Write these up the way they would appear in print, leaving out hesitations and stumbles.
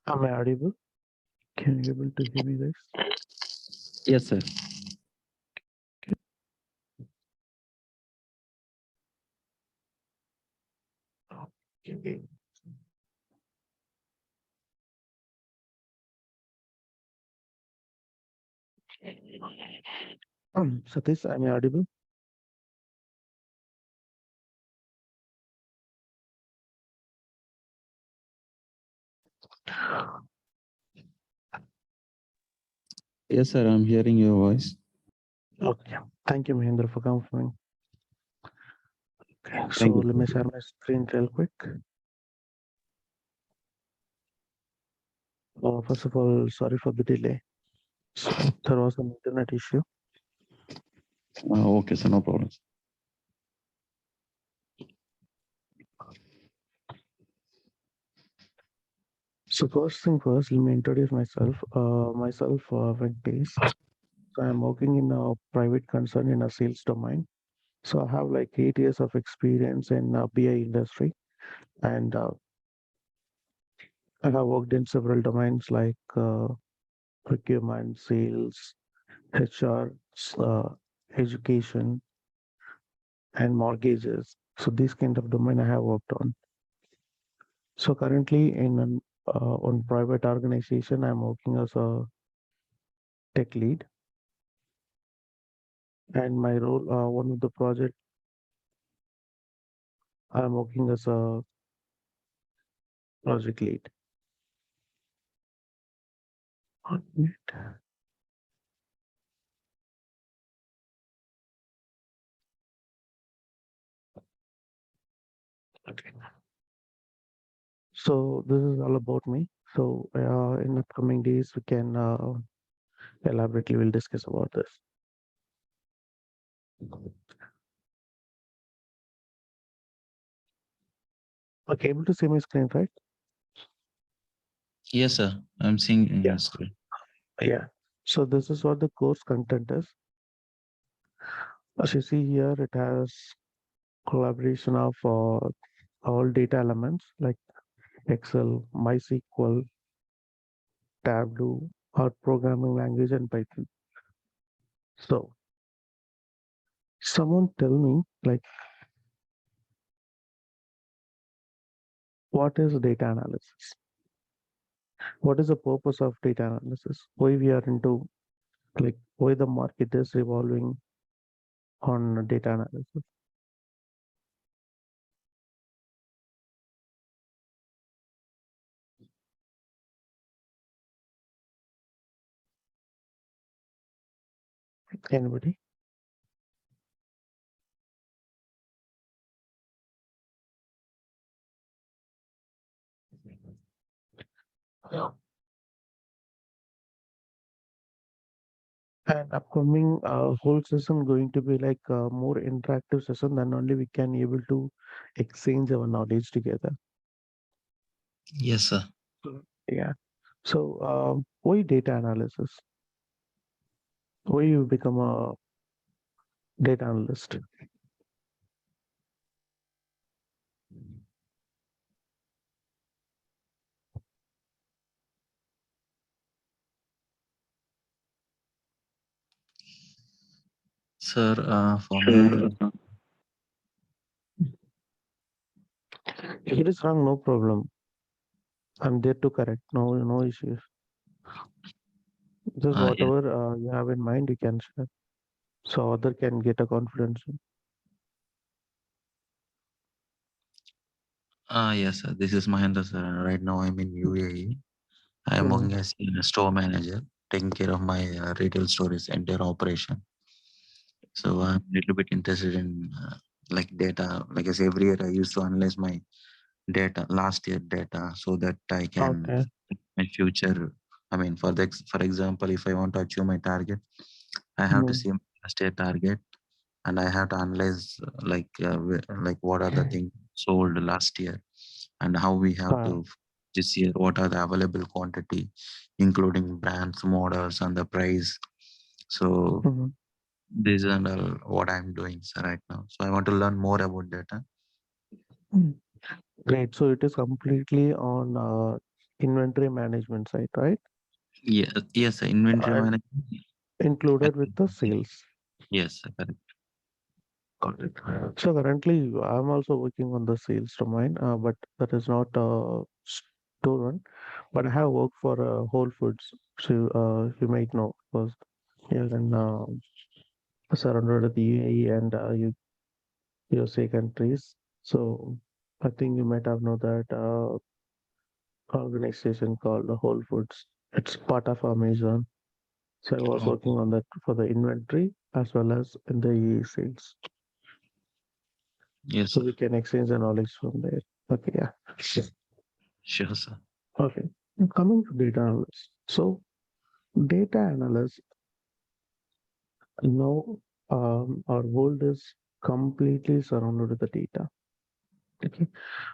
Am I audible? Can you able to hear me, guys? Yes, sir. Okay. Satish, am I audible? Yes, sir. I'm hearing your voice. Okay. Thank you, Mahendra, for confirming. Okay. So Thank you, let sir. me share my screen real quick. First of all, sorry for the delay. So there was an internet issue. Okay, sir. No problem. So first thing first, let me introduce myself. Venkatesh. So I'm working in a private concern in a sales domain. So I have like 8 years of experience in BI industry, and I have worked in several domains like procurement, sales, HR, education, and mortgages. So this kind of domain I have worked on. So currently in an on private organization, I'm working as a tech lead, and my role, one of the project, I'm working as a project lead. Okay. So this is all about me. So in upcoming days, we can elaborately we'll discuss about this. Okay, able to see my screen, right? Yes, sir. I'm seeing in Yeah. your screen. Yeah. So this is what the course content is. As you see here, it has collaboration of all data elements like Excel, MySQL, Tableau, or programming language and Python. So someone tell me like what is data analysis? What is the purpose of data analysis? Why we are into like why the market is revolving on data analysis? Anybody? Yeah. And upcoming whole session going to be like a more interactive session, then only we can able to exchange our knowledge together. Yes, sir. Yeah. So why data analysis? Why you become a data analyst? Sir, for me, If it is wrong, no problem. I'm there to correct. No issues. Just yes, whatever you have in mind, you can share. So other can get a confidence. yes, sir. This is Mahendra, sir. And right now, I'm in UAE. I am Mm, working as a store manager, taking care of my retail store's entire operation. So I'm a little bit interested in like data. Like I say, every year I used to analyze my data, last year data, so that I can okay. my future. I mean, for example, if I want to achieve my target, I have to Mm, see my last year target, and I have to analyze like what are the things sold last year, and how we have uh, to this year. What are the available quantity, including brands, models, and the price. So mhm. these are all what I'm doing, sir, right now. So I want to learn more about data. Mm. Great. So it is completely on inventory management side, right? Yes, yes, sir. Inventory And management. included with the sales. Yes, sir, correct. Got it. So currently, I'm also working on the sales domain, but that is not a store one. But I have worked for Whole Foods, so you might know because here in surrounded with the UAE and USA countries. So I think you might have know that organization called the Whole Foods. It's part of Amazon. So I was Oh, working on that for the inventory as well as in the sales. yes, So sir. we can exchange the knowledge from there. Okay, yeah. Sure, sir. Okay. Now coming to data analyst. So data analyst, now our world is completely surrounded with the data. Okay.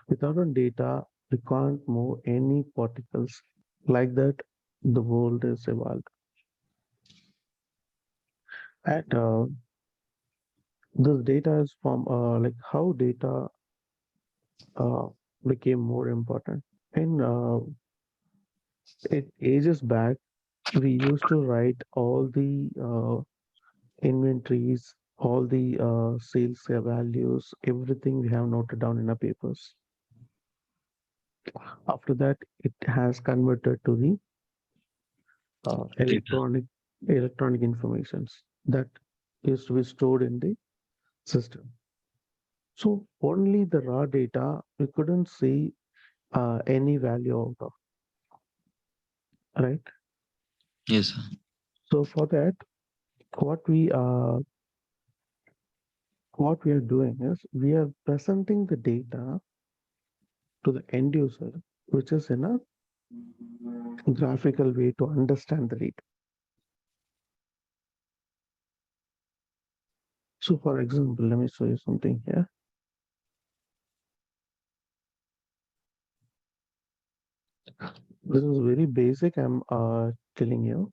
Without a data, we can't move any particles. Like that, the world is evolved. And this data is from like how data uh, became more important. In it ages back, we used to write all the inventories, all the sales values, everything we have noted down in our papers. After that, it has converted to the Data. electronic informations that used to be stored in the system. So only the raw data we couldn't see any value out of, right? Yes, sir. So for that, what we uh, what we are doing is we are presenting the data to the end user, which is in a graphical way to understand the data. So for example, let me show you something here. This is very basic. I'm telling you.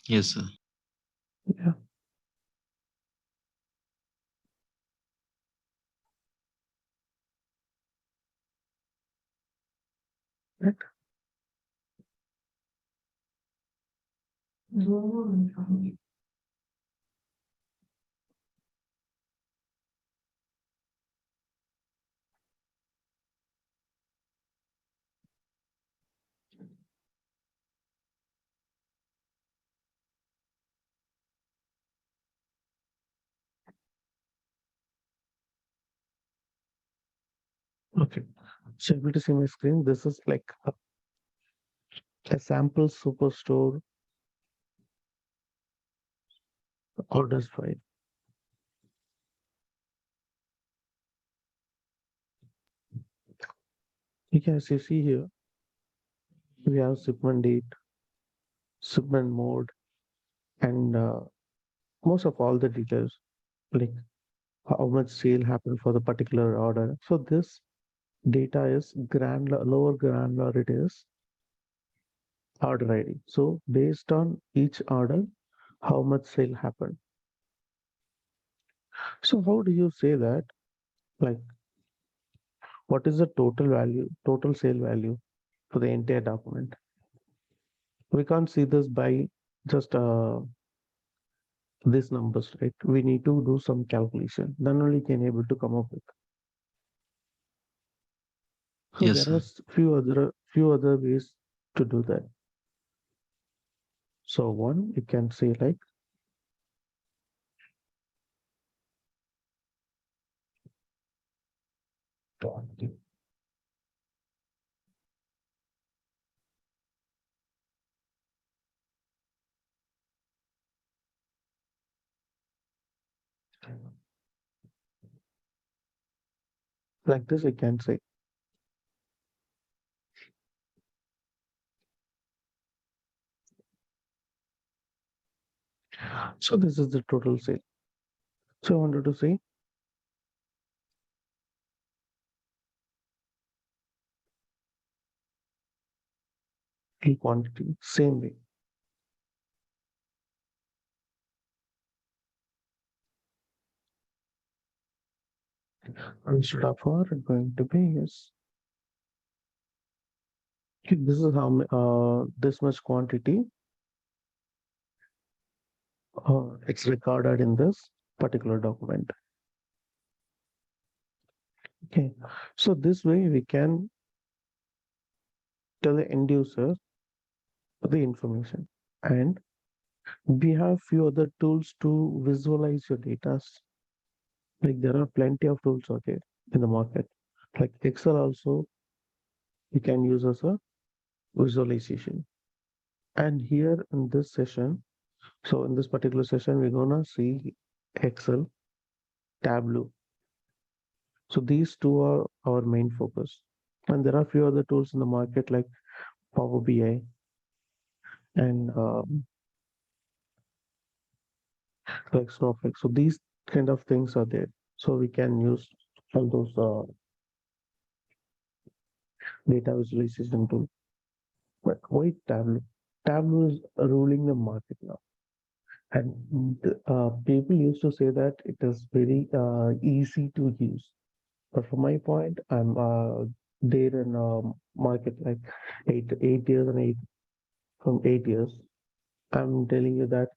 Yes, sir. Yeah. Right. Okay. So able to see my screen. This is like a sample superstore orders file. Okay, as you see here, we have shipment date, shipment mode, and most of all the details, like how much sale happened for the particular order. So this data is granular, lower granular it is order ID. So based on each order, how much sale happened. So how do you say that? Like, what is the total value, total sale value for the entire document? We can't see this by just these numbers, right? We need to do some calculation. Then only can able to come up with. So Yes, there are sir. few other ways to do that. So one, you can say like this, you can say. So this is the total sale. So I wanted to say the quantity, same way. Instead of R, it's going to be yes. Okay, this is how this much quantity it's recorded in this particular document. Okay, so this way we can tell the end user the information, and we have few other tools to visualize your data. Like there are plenty of tools out there in the market. Like Excel also you can use as a visualization. And here in this session, so in this particular session, we're gonna see Excel, Tableau. So these two are our main focus. And there are few other tools in the market like Power BI and like Snowflake. So these kind of things are there. So we can use all those data visualization tools. But why Tableau? Tableau is ruling the market now. And people used to say that it is very easy to use. But from my point, I'm there in market like 8 years and from 8 years. I'm telling you that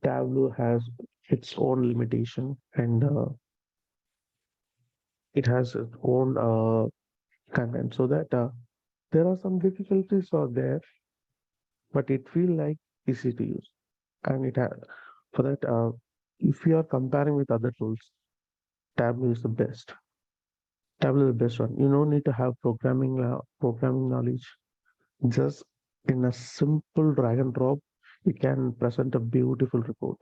Tableau has its own limitation and it has its own content. So that there are some difficulties out there, but it feel like easy to use. And it has for that if you are comparing with other tools, Tableau is the best. Tableau is the best one. You don't need to have programming knowledge. Just in a simple drag and drop, you can present a beautiful report.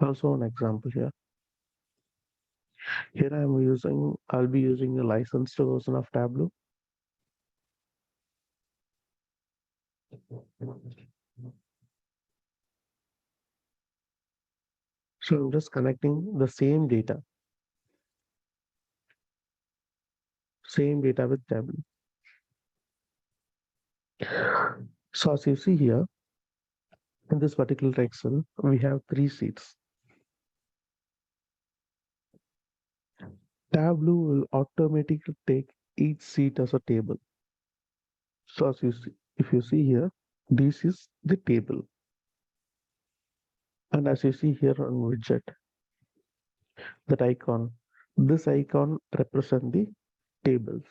Also, an example here. Here I'll be using a licensed version of Tableau. So I'm just connecting the same data with Tableau. So as you see here, in this particular Excel, we have 3 sheets. Tableau will automatically take each sheet as a table. So as you see, if you see here, this is the table. And as you see here on widget, that icon, this icon represent the tables.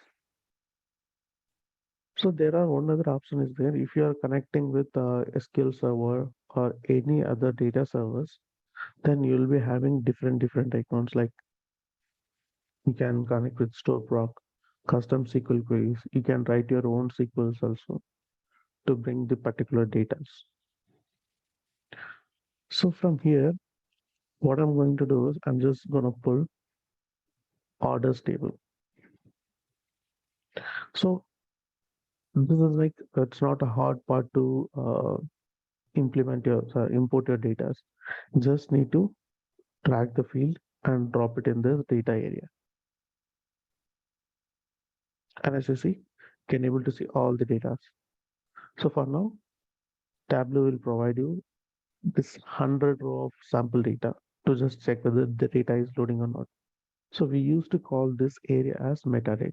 So there are one other option is there. If you are connecting with SQL Server or any other data servers, then you'll be having different icons. Like you can connect with Storeproc, custom SQL queries. You can write your own SQLs also to bring the particular data. So from here, what I'm going to do is I'm just gonna pull orders table. So this is like it's not a hard part to import your data. Just need to drag the field and drop it in this data area. And as you see, you can able to see all the data. So for now, Tableau will provide you this 100 row of sample data to just check whether the data is loading or not. So we used to call this area as metadata.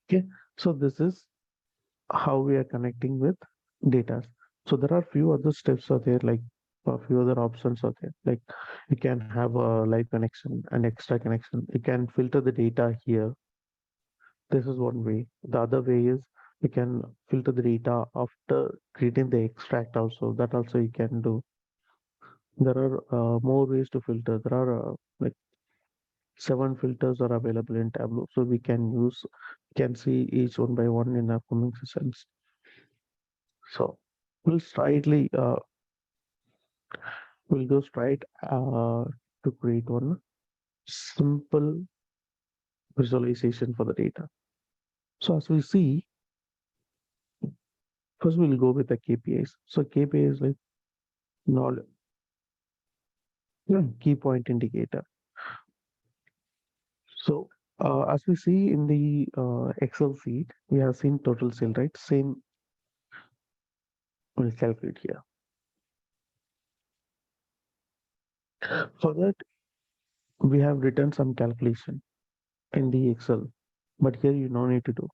Okay, so this is how we are connecting with data. So there are few other steps are there, like a few other options are there. Like you can have a live connection, an extra connection. You can filter the data here. This is one way. The other way is you can filter the data after creating the extract also. That also you can do. There are more ways to filter. There are like 7 filters are available in Tableau. So we can see each one by one in upcoming sessions. So we'll slightly we'll go straight to create one simple visualization for the data. So as we see, first we'll go with the KPIs. So KPI is like knowledge, key point indicator. So as we see in the Excel sheet, we have seen total sale, right? Same we'll calculate here. For that, we have written some calculation in the Excel, but here you no need to do.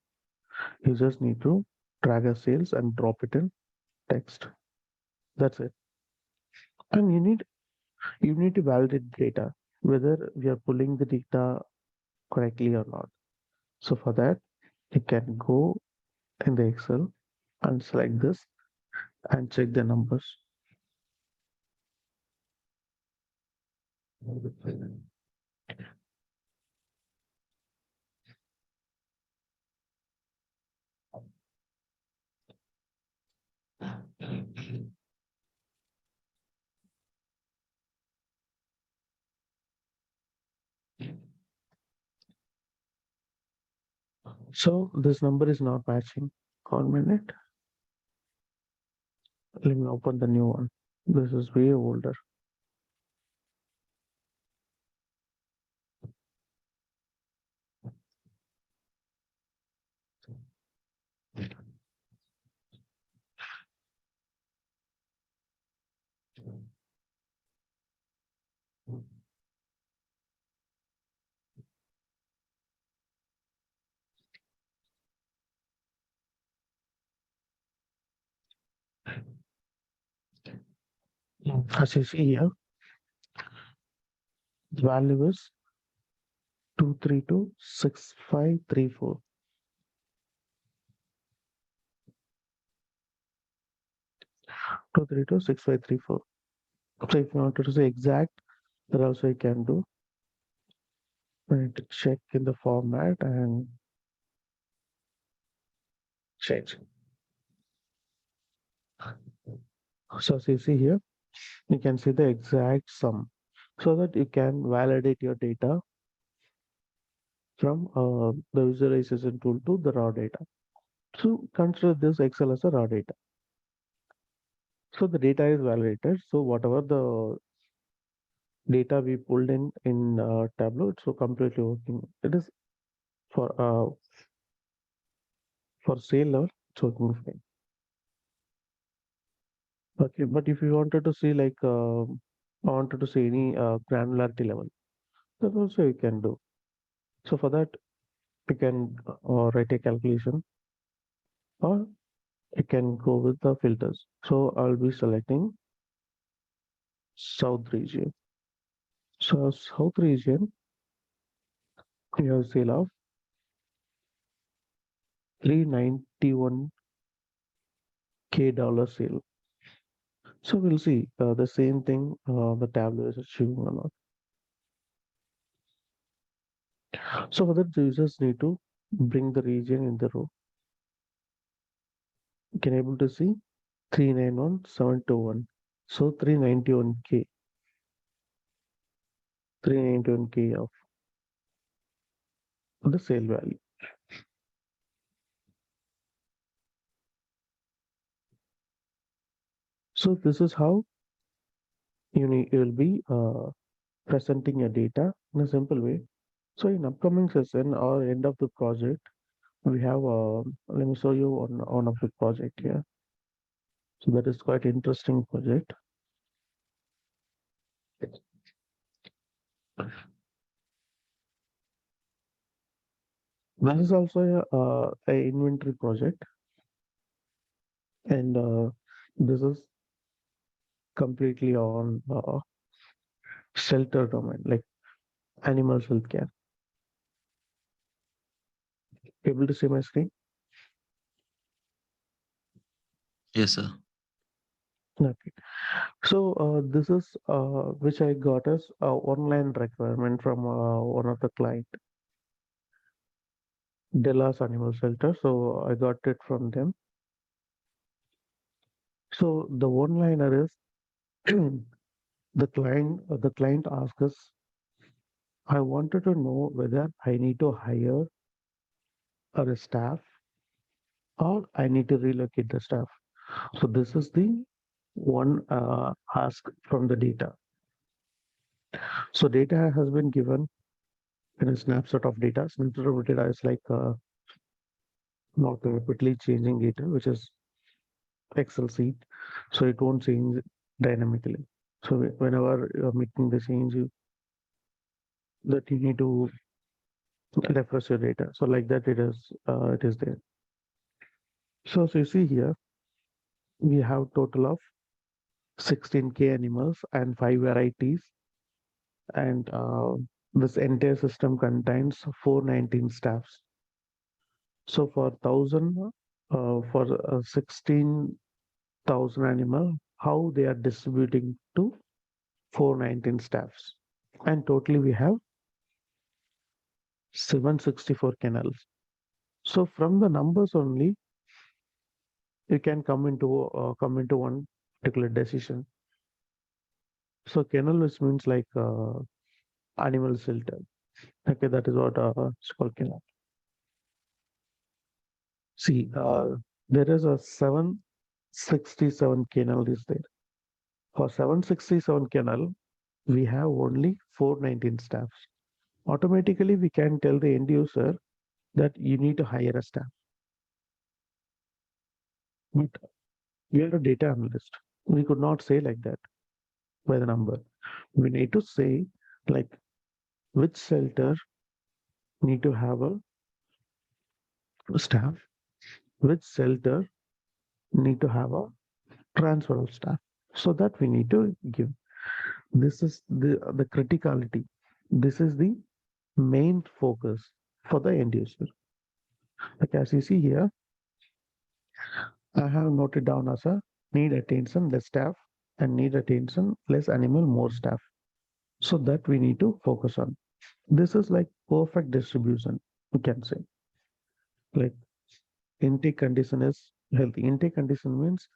You just need to drag a sales and drop it in text. That's it. And you need to validate data, whether we are pulling the data correctly or not. So for that, you can go in the Excel and select this and check the numbers. So this number is not matching. 1 minute. Let me open the new one. This is way older. As you see here, the value is 2326534. 2326534. So if you want to say exact, that also you can do. And check in the format and change. So as you see here, you can see the exact sum so that you can validate your data from the visualization tool to the raw data. So consider this Excel as a raw data. So the data is validated. So whatever the data we pulled in Tableau, it's so completely working. It is for sale level, it's working fine. Okay, but if you wanted to see like wanted to see any granularity level, that also you can do. So for that, you can write a calculation or you can go with the filters. So I'll be selecting South region. So South region, you have sale of 391K dollar sale. So we'll see the same thing the Tableau is achieving or not. So for that, the users need to bring the region in the row. You can able to see 391721. So 391K, 391K of the sale value. So this is how you will be presenting your data in a simple way. So in upcoming session or end of the project, we have let me show you one of the project here. So that is quite interesting project. This is also a inventory project, and this is completely on shelter domain, like animal healthcare. Able to see my screen? Yes, sir. Okay. So this is which I got as a online requirement from one of the client, Della's Animal Shelter. So I got it from them. So the one-liner is the client asks us, I wanted to know whether I need to hire a staff or I need to relocate the staff. So this is the one ask from the data. So data has been given in a snapshot of data. Snapshot of data is like not rapidly changing data, which is Excel sheet. So it won't change dynamically. So whenever you're making the change, that you need to refresh your data. So like that, it is there. So you see here, we have total of 16K animals and 5 varieties, and this entire system contains 419 staffs. So for 1000, for 16,000 animal, how they are distributing to 419 staffs, and totally we have 764 kennels. So from the numbers only, you can come into one particular decision. So kennel, which means like animal shelter. Okay, that is what it's called kennel. See, there is a 767 kennel is there. For 767 kennel, we have only 419 staffs. Automatically, we can tell the end user that you need to hire a staff. But we are a data analyst. We could not say like that by the number. We need to say like which shelter need to have a staff, which shelter need to have a transfer of staff. So that we need to give. This is the criticality. This is the main focus for the end user. Like as you see here, I have noted down as a need attention, less staff, and need attention, less animal, more staff. So that we need to focus on. This is like perfect distribution, we can say. Like intake condition is healthy. Intake condition means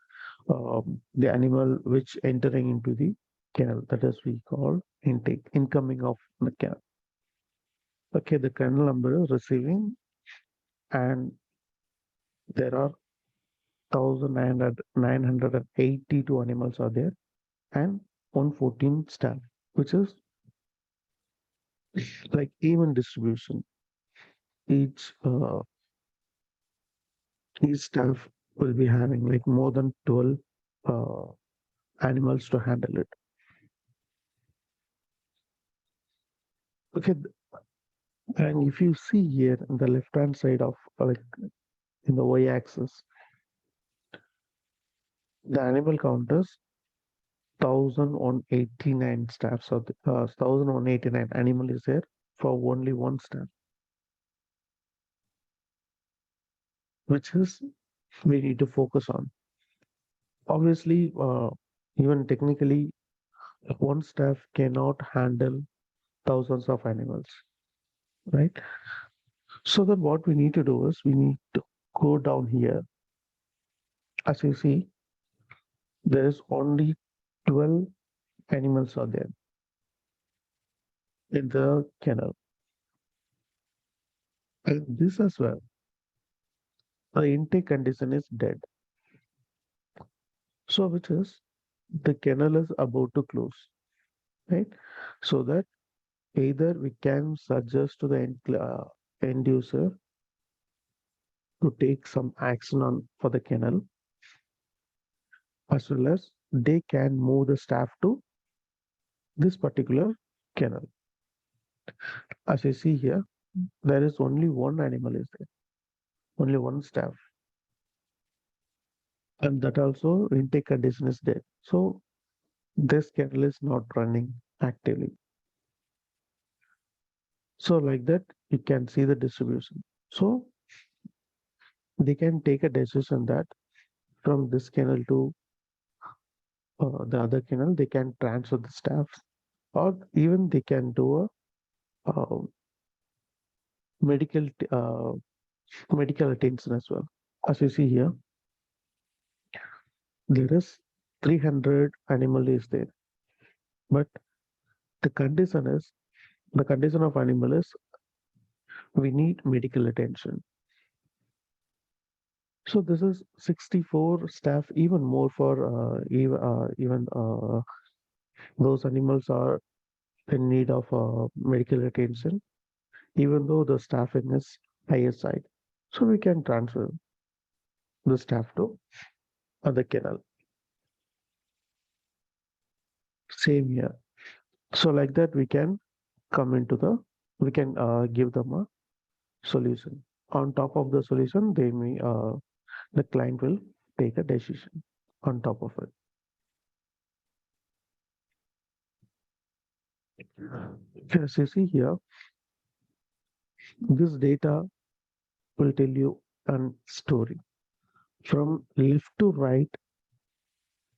the animal which entering into the kennel. That is we call intake, incoming of the kennel. Okay, the kennel number is receiving, and there are 1,982 animals are there, and 114 staff, which is like even distribution. Each each staff will be having like more than 12 uh, animals to handle it. Okay, and if you see here in the left hand side of like in the y-axis, the animal count is 1,189 staffs, or 1,189 animal is there for only one staff, which is we need to focus on. Obviously, even technically, one staff cannot handle thousands of animals, right? So then what we need to do is we need to go down here. As you see, there is only 12 animals are there in the kennel. And this as well, the intake condition is dead. So which is the kennel is about to close, right? So that either we can suggest to the end user to take some action on for the kennel, as well as they can move the staff to this particular kennel. As you see here, there is only one animal is there, only one staff, and that also intake condition is dead. So this kennel is not running actively. So like that, you can see the distribution. So they can take a decision that from this kennel to the other kennel, they can transfer the staff, or even they can do a medical medical attention as well. As you see here, there is 300 animal is there, but the condition is the condition of animal is we need medical attention. So this is 64 staff, even more for even those animals are in need of medical attention, even though the staffing is higher side. So we can transfer the staff to other kennel. Same here. So like that we can come into the, we can give them a solution. On top of the solution, they may, the client will take a decision on top of it. As you see here, this data will tell you a story from left to right,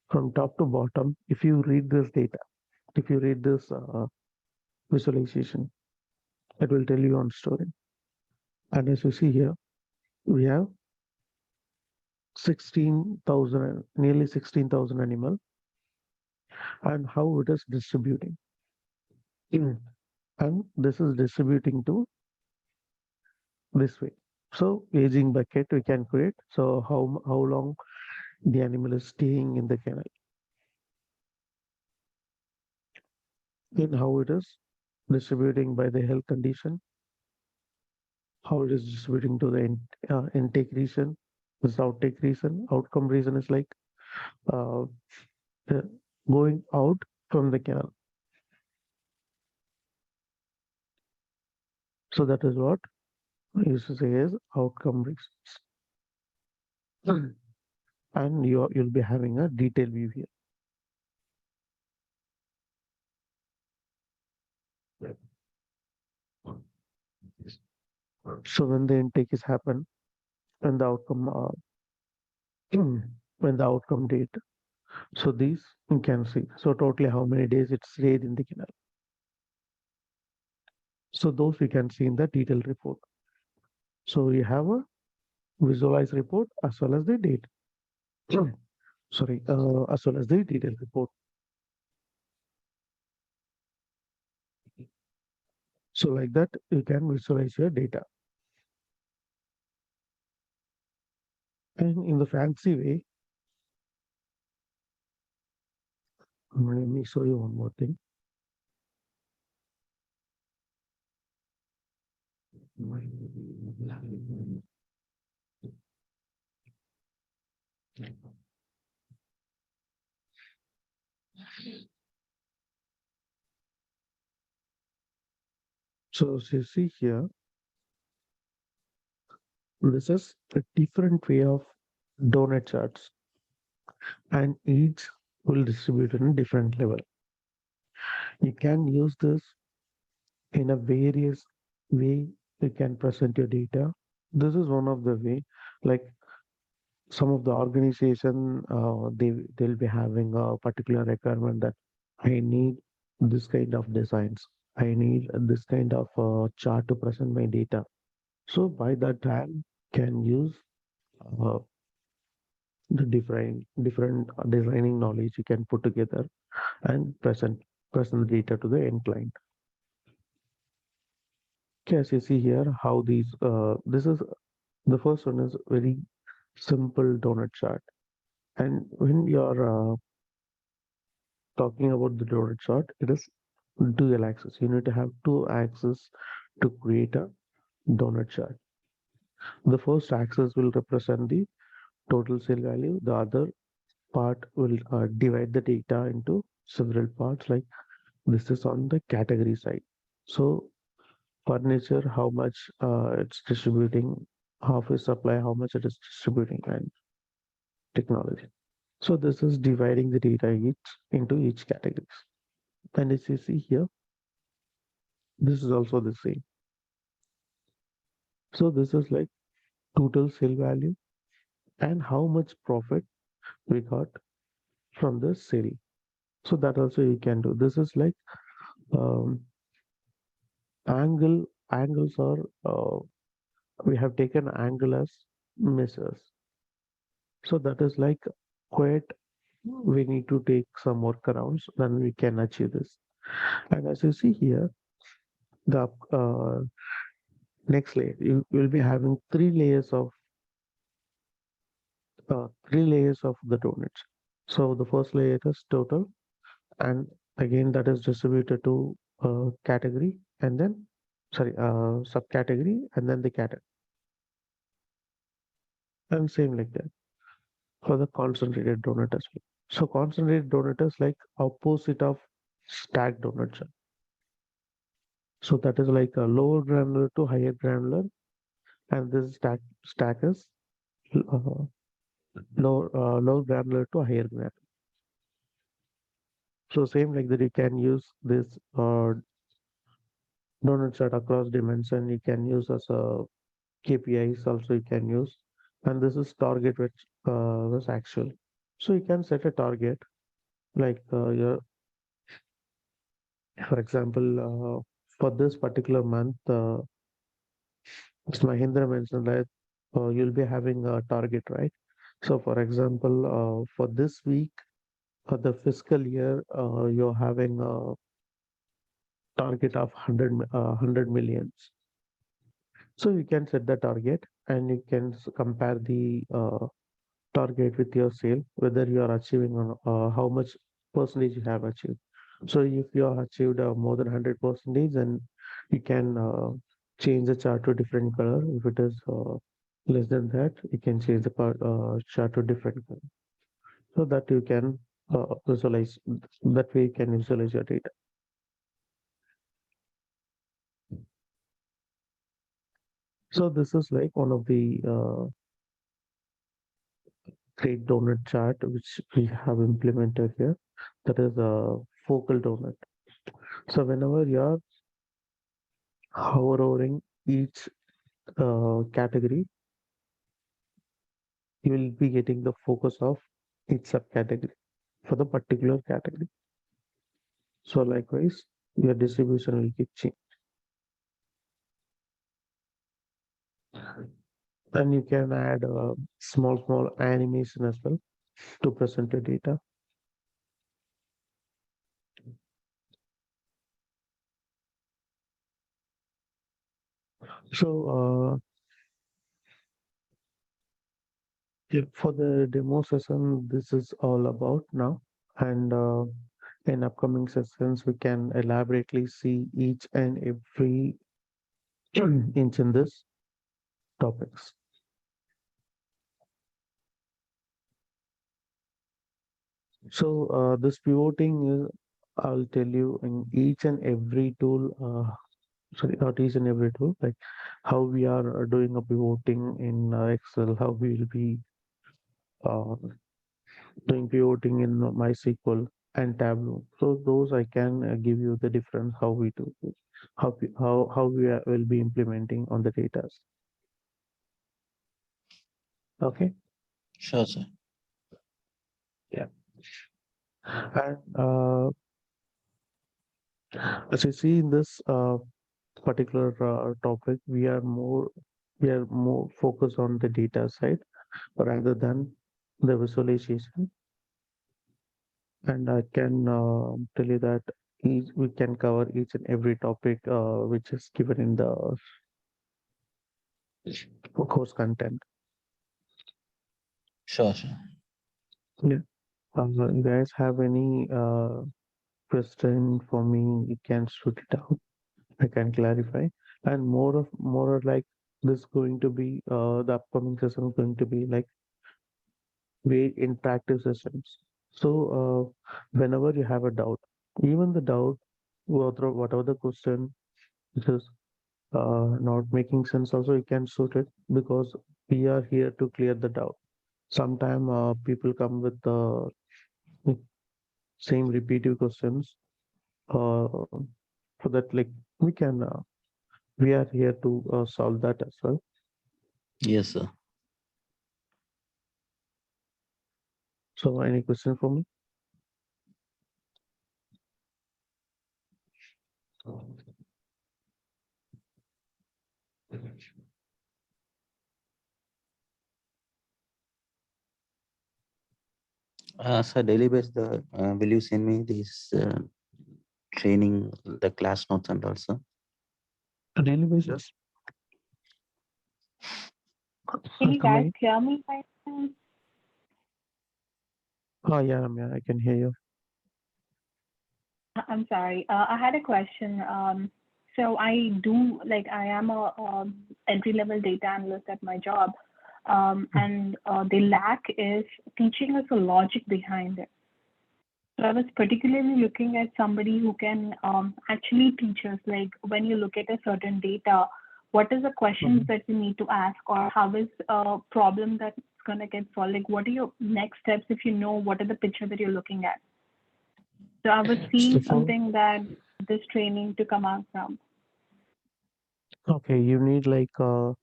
from top to bottom. If you read this data, if you read this visualization, it will tell you on story. And as you see here, we have 16,000, nearly 16,000 animal, and how it is distributing. And this is distributing to this way. So aging bucket we can create. So how long the animal is staying in the kennel, and how it is distributing by the health condition, how it is distributing to the intake region, this outtake region. Outcome region is like uh, uh, going out from the kennel. So that is what I used to say is outcome regions. And you'll be having a detailed view here. So when the intake is happen, when the outcome when the outcome date, so these you can see. So totally how many days it stayed in the kennel. So those we can see in the detailed report. So we have a visualized report as well as the date. Sorry, as well as the detailed report. So like that, you can visualize your data. And in the fancy way, let me show you one more thing. So as you see here, this is a different way of donut charts, and each will distribute in a different level. You can use this in a various way. You can present your data. This is one of the way, like some of the organization, they'll be having a particular requirement that I need this kind of designs. I need this kind of chart to present my data. So by that time, can use uh, the different designing knowledge you can put together and present the data to the end client. Okay, as you see here, how these this is the first one is very simple donut chart. And when you're talking about the donut chart, it is dual axis. You need to have two axes to create a donut chart. The first axis will represent the total sale value. The other part will divide the data into several parts. Like this is on the category side. So furniture, how much it's distributing, half is supply, how much it is distributing, and technology. So this is dividing the data into each categories. And as you see here, this is also the same. So this is like total sale value and how much profit we got from the sale. So that also you can do. This is like um, angles are we have taken angle as measures. So that is like quite we need to take some workarounds, then we can achieve this. And as you see here, the next layer, you will be having three layers of the donuts. So the first layer is total, and again that is distributed to category, and then sorry subcategory, and then the category, and same like that for the concentrated donut as well. So concentrated donut is like opposite of stacked donut chart. So that is like a lower granular to higher granular, and this stack is uh, low granular to higher granular. So same like that, you can use this donut chart across dimension. You can use as a KPIs also you can use, and this is target which was actual. So you can set a target like for example, for this particular month, as Mahindra mentioned that you'll be having a target, right? So for example, for this week, for the fiscal year, you're having a target of 100 millions. So you can set the target and you can compare the target with your sale, whether you are achieving or how much percentage you have achieved. So if you have achieved more than 100 percentage, then you can change the chart to different color. If it is less than that, you can change the chart to different color. So that you can visualize, that way you can visualize your data. So this is like one of the great donut chart which we have implemented here. That is a focal donut. So whenever you're hovering each category, you will be getting the focus of each subcategory for the particular category. So likewise, your distribution will keep changing. And you can add small animation as well to present your data. So for the demo session, this is all about now. And in upcoming sessions, we can elaborately see each and every inch in this topics. So this pivoting is, I'll tell you in each and every tool, sorry, not each and every tool, like how we are doing a pivoting in Excel, how we will be uh, doing pivoting in MySQL and Tableau. So those I can give you the difference how we do it, how we will be implementing on the data. Okay. Sure, sir. Yeah. And as you see in this particular topic, we are more focused on the data side rather than the visualization. And I can tell you that we can cover each and every topic which is given in the course content. Sure, sir. Yeah. You guys have any question for me? You can shoot it out. I can clarify. And more like this going to be the upcoming session is going to be like very interactive sessions. So whenever you have a doubt, even the doubt, whatever the question which is not making sense, also you can shoot it because we are here to clear the doubt. Sometimes people come with the same repetitive questions. For that, like we can, we are here to solve that as well. Yes, sir. So, any question for me? So daily basis, will you send me this training, the class notes and also? On daily basis. Can you Come guys again? hear me by chance? Oh yeah, I can hear you. I'm sorry. I had a question. So I am a entry-level data analyst at my job, and the lack is teaching us the logic behind it. So I was particularly looking at somebody who can actually teach us, like when you look at a certain data, what is the questions that you need to ask, or how is a problem that's going to get solved? Like, what are your next steps if you know what are the picture that you're looking at? So I was So seeing something that this training to come out from. okay, you need like you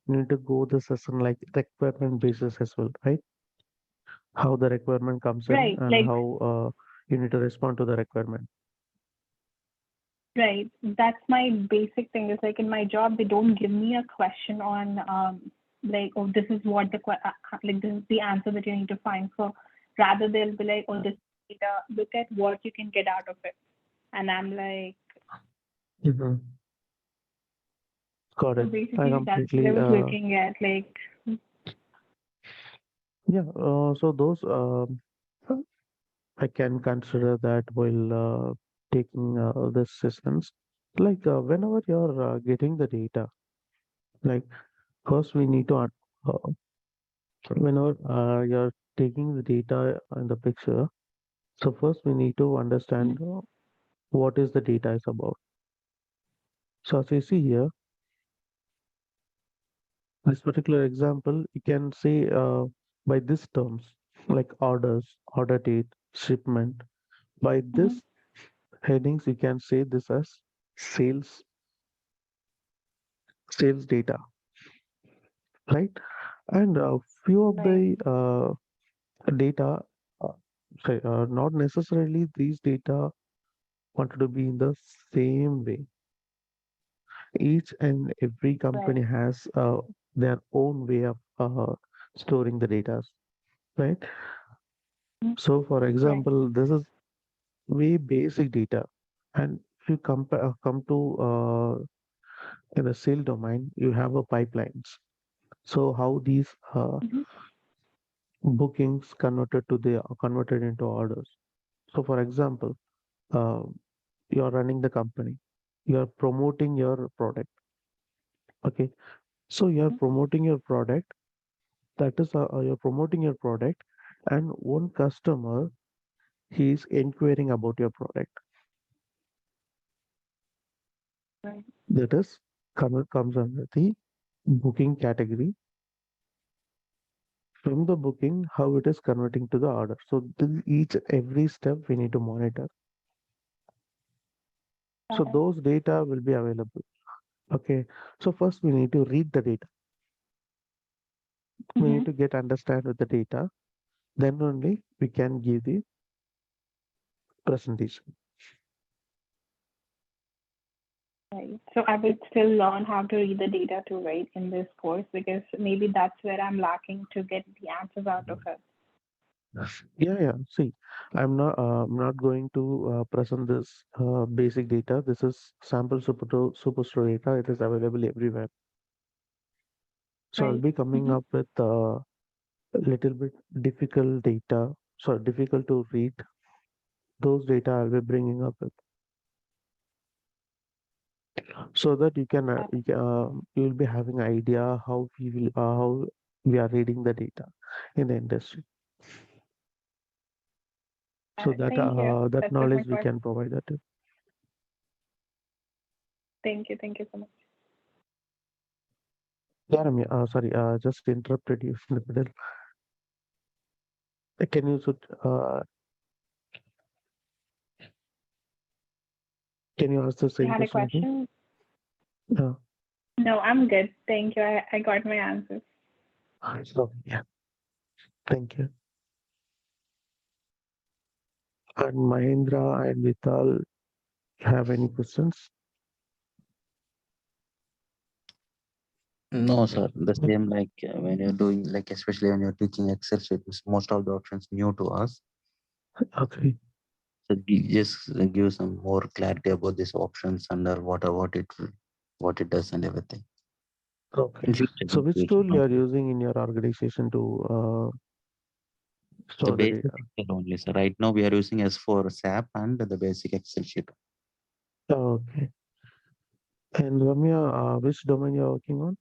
need to go the session like requirement basis as well, right? How the requirement comes in Right, and like, how you need to respond to the requirement. right. That's my basic thing. Is like in my job, they don't give me a question on like, oh, this is what like this is the answer that you need to find for. Rather, they'll be like, oh, this data. Look at what you can get out of it. And I'm like, Mm-hmm. Got so it. I basically, that's what I completely was looking at. Like, yeah. So those I can consider that while taking the sessions. Like whenever you're getting the data, like first we need to whenever you're taking the data in the picture. So first we need to understand what is the data is about. So as you see here, this particular example, you can say by these terms like orders, order date, shipment. By mhm, this headings, you can say this as sales, sales data, right? And few of right, the data, uh, sorry, not necessarily these data wanted to be in the same way. Each and every company right, has their own way of storing the data, right? mhm, So, for right, example, this is way basic data, and if you compare come to in the sale domain, you have a pipelines. So, how these mhm, bookings converted into orders. So, for example, uh, you are running the company, you are promoting your product. Okay, so you are mhm, promoting your product. That is, you're promoting your product, and one customer he is inquiring about your product. right, That is comes under the booking category. From the booking, how it is converting to the order. So each every step we need to monitor. So got it. those data will be available. Okay. So first we need to read the data. We need Mhm. to get understand with the data. Then only we can give the presentation. Right. So I would still learn how to read the data too, right, in this course, because maybe that's where I'm lacking to get the answers out of it. Yeah, yeah. See, I'm not going to present this basic data. This is sample superstore data. It is available everywhere. So I'll Right. be coming Mm-hmm. up with a little bit difficult data, so difficult to read. Those data I'll be bringing up with, so that you'll be having idea how we are reading the data in the industry. So that Thank you. that That's it, my knowledge we question. can provide that. To. Thank you. Thank you so much. Yeah, Ramya, sorry, just interrupted you in the middle. Can you can you ask the You same had a question again? question? Uh, No, I'm good. Thank you. I got my answers. so yeah, thank you. And Mahendra and Vital, have any questions? No, sir. The same like when you're doing, like, especially when you're teaching Excel sheets, most of the options new to us. Okay, So just give some more clarity about these options under what it does and everything. okay. In future, So in which future, tool you not are yet. using in your organization to The store the basic data? Excel only. So right now we are using S4 SAP and the basic Excel sheet. Okay. And Ramya, which domain you are working on?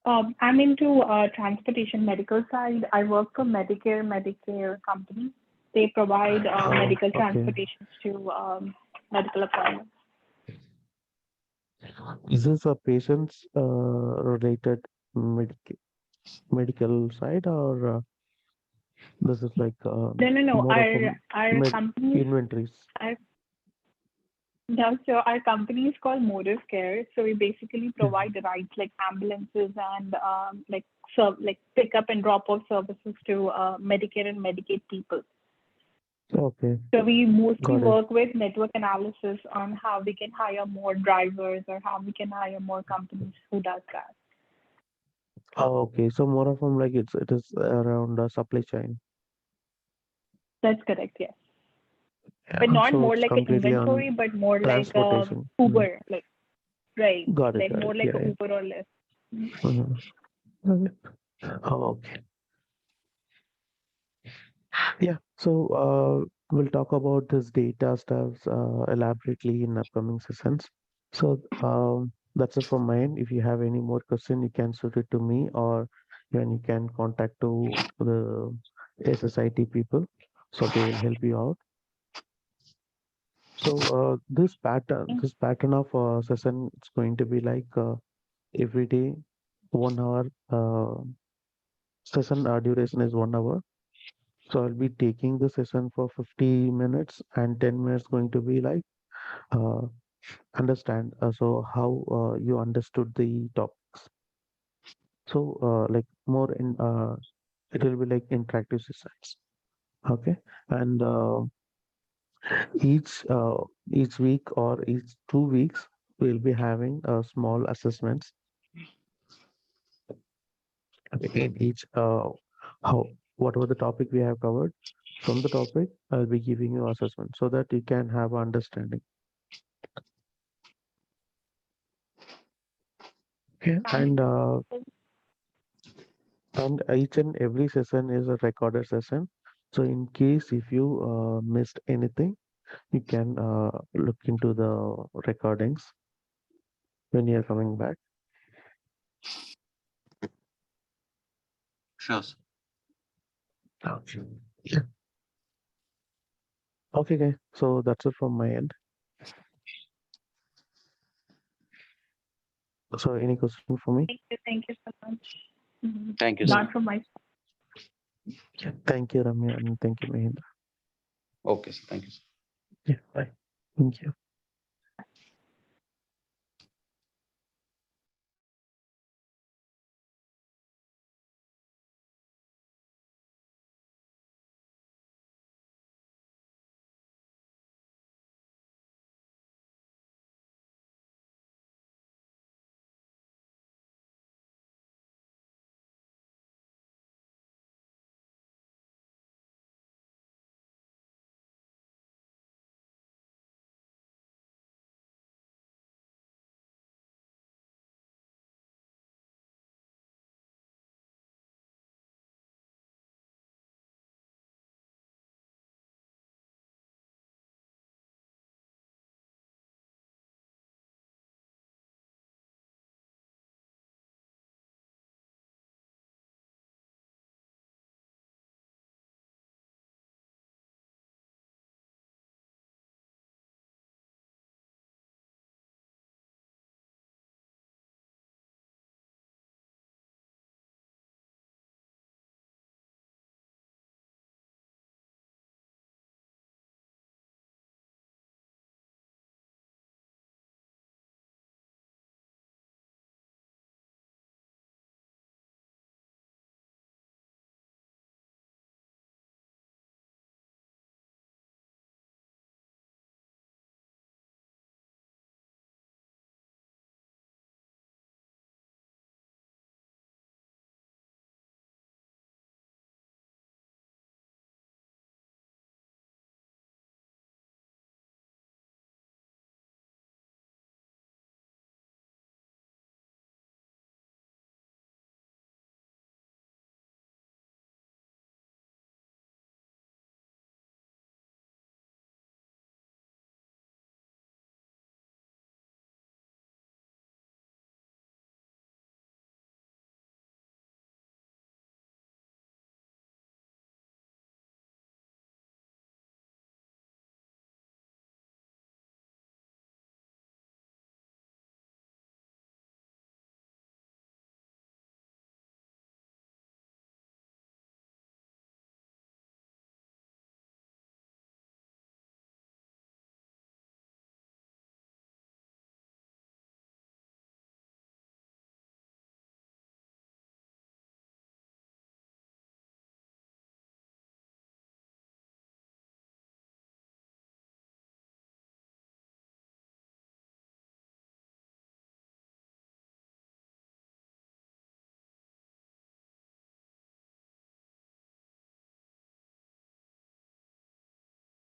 I'm into transportation medical side. I work for Medicare company. They provide Oh, medical okay. transportations to medical appointments. Is this a patient's related medic medical side, or this is like No. more of a Our med companies inventories? our no, so our company is called Modus Care. So we basically Yeah. provide rides like ambulances and like pick up and drop off services to Medicare and Medicaid people. Okay, So we mostly got it. work with network analysis on how we can hire more drivers or how we can hire more companies who does that. Oh, okay, so more of them like it is around supply chain. That's correct, yes. Yeah. But not So more it's like an completely on inventory, but more like transportation. Uber, like right, Got it, like got more it. like Yeah, a yeah. Uber or less. Mhm. Okay. Oh, okay. Yeah. So we'll talk about this data stuff elaborately in upcoming sessions. So that's it from my end. If you have any more question, you can shoot it to me, or then you can contact to the SSIT people, so they will help you out. So this pattern of session, it's going to be like every day, 1 hour. Session duration is 1 hour. So I'll be taking the session for 50 minutes, and 10 minutes going to be like uh, understand. So how you understood the topics. So like more in it will be like interactive sessions. Okay, and each uh, each week or each 2 weeks we'll be having small assessments. Okay, in each how whatever the topic we have covered, from the topic I'll be giving you assessment so that you can have understanding. Okay, Sounds good. and each and every session is a recorded session. So in case if you missed anything, you can look into the recordings when you're coming back. Sure, sir. Okay. Yeah. Okay, guys. So that's it from my end. So any question for me? Thank you so much. Thank you, Yeah. sir. Not from my Yeah. Thank you, Ramya, and thank you, Mahendra. Okay, sir. Thank you, sir. Yeah. Bye. Thank you.